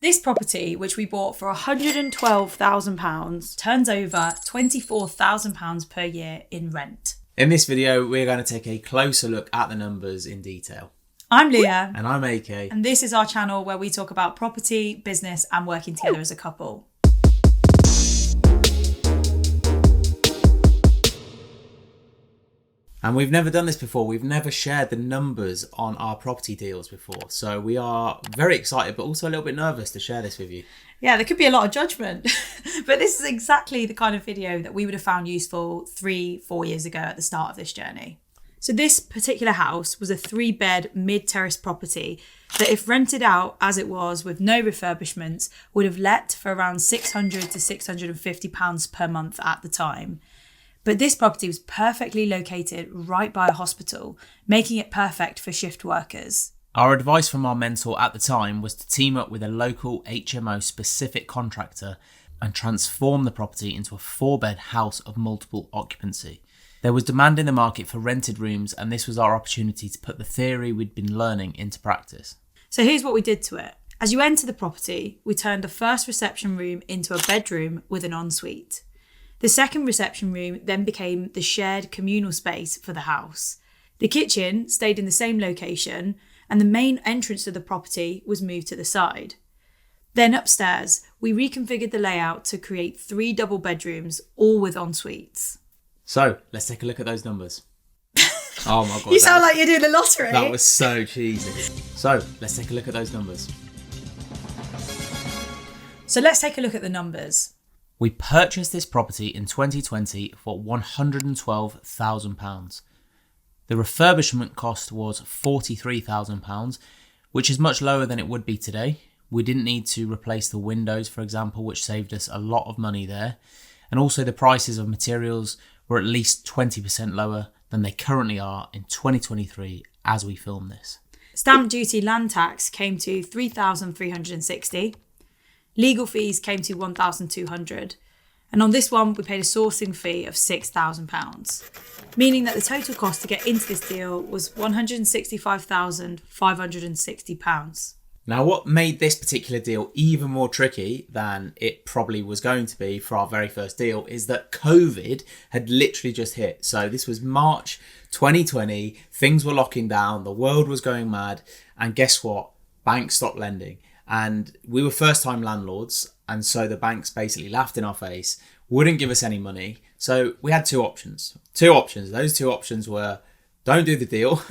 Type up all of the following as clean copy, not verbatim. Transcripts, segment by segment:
This property, which we bought for £112,000, turns over £24,000 per year in rent. In this video, we're going to take a closer look at the numbers in detail. I'm Lia. And I'm AK. And this is our channel where we talk about property, business, and working together as a couple. And we've never done this before. We've never shared the numbers on our property deals before. So we are very excited, but also a little bit nervous to share this with you. Yeah, there could be a lot of judgment. But this is exactly the kind of video that we would have found useful 3-4 years ago at the start of this journey. So this particular house was a 3-bed mid-terrace property that, if rented out as it was with no refurbishments, would have let for around £600 to £650 per month at the time. But this property was perfectly located right by a hospital, making it perfect for shift workers. Our advice from our mentor at the time was to team up with a local HMO specific contractor and transform the property into a 4-bed house of multiple occupancy. There was demand in the market for rented rooms, and this was our opportunity to put the theory we'd been learning into practice. So here's what we did to it. As you enter the property, we turned the first reception room into a bedroom with an ensuite. The second reception room then became the shared communal space for the house. The kitchen stayed in the same location, and the main entrance to the property was moved to the side. Then upstairs, we reconfigured the layout to create 3 double bedrooms, all with ensuites. So let's take a look at those numbers. Oh my God. You sound like you're doing a lottery. That was so cheesy. So let's take a look at those numbers. So let's take a look at the numbers. We purchased this property in 2020 for £112,000. The refurbishment cost was £43,000, which is much lower than it would be today. We didn't need to replace the windows, for example, which saved us a lot of money there. And also the prices of materials were at least 20% lower than they currently are in 2023 as we film this. Stamp duty land tax came to £3,360. Legal fees came to £1,200, and on this one we paid a sourcing fee of £6,000, meaning that the total cost to get into this deal was £165,560. Now, what made this particular deal even more tricky than it probably was going to be for our very first deal is that COVID had literally just hit. So this was March 2020, things were locking down, the world was going mad, and guess what? Banks stopped lending. And we were first-time landlords, and so the banks basically laughed in our face, wouldn't give us any money. So we had two options. Those two options were don't do the deal,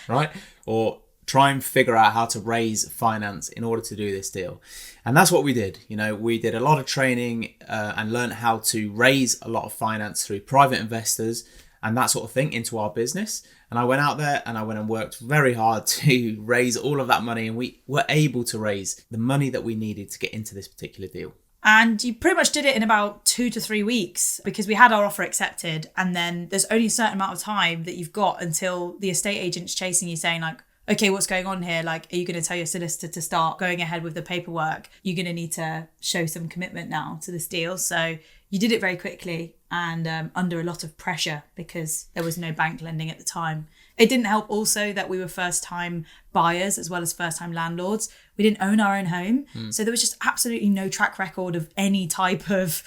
right? Or try and figure out how to raise finance in order to do this deal. And that's what we did. You know, we did a lot of training and learned how to raise a lot of finance through private investors and that sort of thing into our business. And I went out there and I went and worked very hard to raise all of that money, and we were able to raise the money that we needed to get into this particular deal. And you pretty much did it in about 2 to 3 weeks, because we had our offer accepted, and then there's only a certain amount of time that you've got until the estate agent's chasing you saying like, okay, what's going on here? Like, are you going to tell your solicitor to start going ahead with the paperwork? You're going to need to show some commitment now to this deal. So you did it very quickly and under a lot of pressure because there was no bank lending at the time. It didn't help also that we were first-time buyers as well as first-time landlords. We didn't own our own home. So there was just absolutely no track record of any type of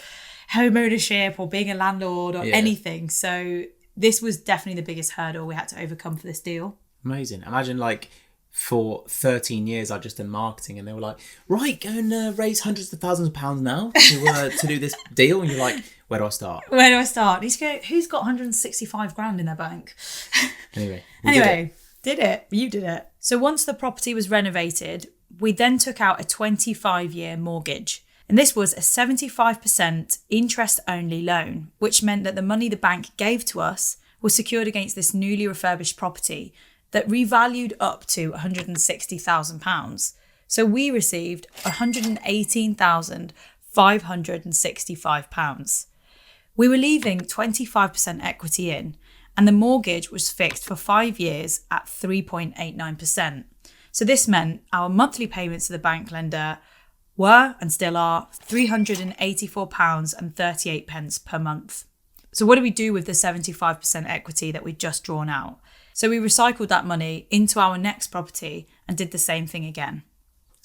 home ownership or being a landlord or anything. So this was definitely the biggest hurdle we had to overcome for this deal. Amazing. Imagine like for 13 years I've just done marketing and they were like, right, go and raise hundreds of thousands of pounds now to do this deal. And you're like, where do I start? Where do I start? Who's got 165 grand in their bank? Anyway, did it. You did it. So once the property was renovated, we then took out a 25-year mortgage. And this was a 75% interest-only loan, which meant that the money the bank gave to us was secured against this newly refurbished property that revalued up to £160,000. So we received £118,565. We were leaving 25% equity in, and the mortgage was fixed for 5 years at 3.89%. So this meant our monthly payments to the bank lender were, and still are, £384.38 per month. So what do we do with the 75% equity that we'd just drawn out? So we recycled that money into our next property and did the same thing again.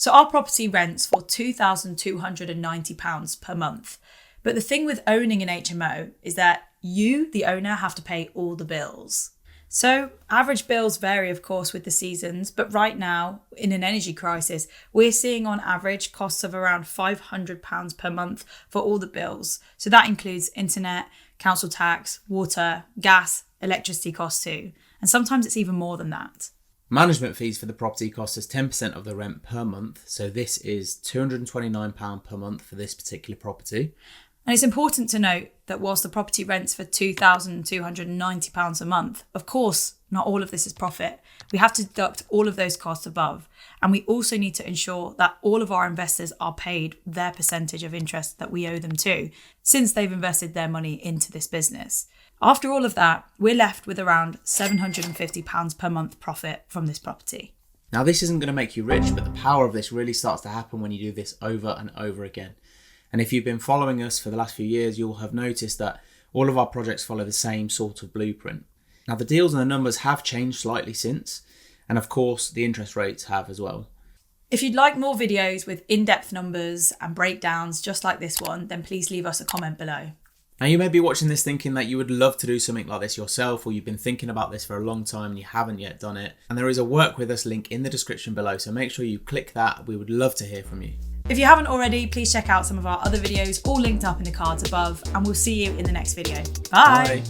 So our property rents for £2,290 per month. But the thing with owning an HMO is that you, the owner, have to pay all the bills. So average bills vary, of course, with the seasons, but right now, in an energy crisis, we're seeing on average costs of around £500 per month for all the bills. So that includes internet, council tax, water, gas, electricity costs too. And sometimes it's even more than that. Management fees for the property cost us 10% of the rent per month. So this is £229 per month for this particular property. And it's important to note that whilst the property rents for £2,290 a month, of course, not all of this is profit. We have to deduct all of those costs above. And we also need to ensure that all of our investors are paid their percentage of interest that we owe them too, since they've invested their money into this business. After all of that, we're left with around £750 per month profit from this property. Now, this isn't going to make you rich, but the power of this really starts to happen when you do this over and over again. And if you've been following us for the last few years, you'll have noticed that all of our projects follow the same sort of blueprint. Now, the deals and the numbers have changed slightly since, and of course, the interest rates have as well. If you'd like more videos with in-depth numbers and breakdowns just like this one, then please leave us a comment below. Now, you may be watching this thinking that you would love to do something like this yourself, or you've been thinking about this for a long time and you haven't yet done it. And there is a work with us link in the description below, so make sure you click that. We would love to hear from you. If you haven't already, please check out some of our other videos, all linked up in the cards above, and we'll see you in the next video. Bye.